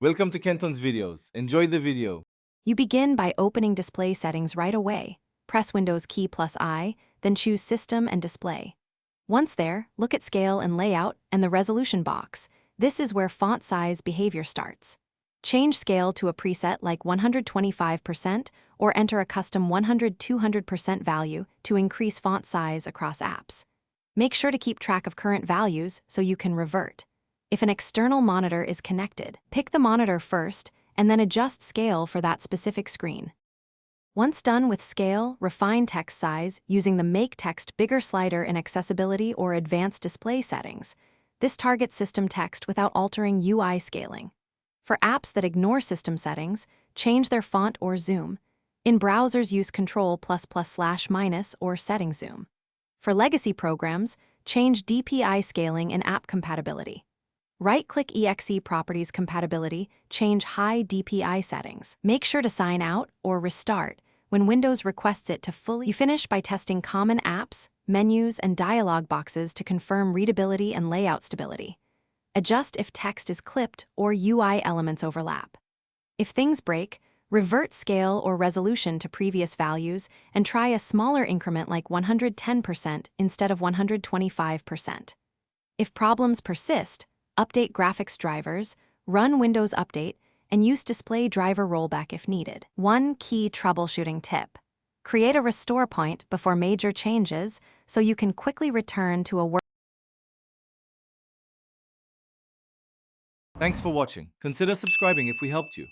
Welcome to Kenton's videos. Enjoy the video. You begin by opening display settings right away. Press Windows key plus I, then choose System and Display. Once there, look at Scale and Layout and the Resolution box. This is where font size behavior starts. Change scale to a preset like 125% or enter a custom 100-200% value to increase font size across apps. Make sure to keep track of current values so you can revert. If an external monitor is connected, pick the monitor first and then adjust scale for that specific screen. Once done with scale, refine text size using the Make Text Bigger slider in Accessibility or Advanced Display settings. This targets system text without altering UI scaling. For apps that ignore system settings, change their font or zoom. In browsers, use Ctrl++/- or setting zoom. For legacy programs, change DPI scaling and app compatibility. Right-click exe properties compatibility, change high DPI settings. Make sure to sign out or restart when Windows requests it to fully. You finish by testing common apps, menus, and dialog boxes to confirm readability and layout stability. Adjust if text is clipped or UI elements overlap. If things break, revert scale or resolution to previous values and try a smaller increment like 110% instead of 125%. If problems persist, update graphics drivers, run Windows Update, and use display driver rollback if needed. One key troubleshooting tip: create a restore point before major changes so you can quickly return to a work. Thanks for watching. Consider subscribing if we helped you.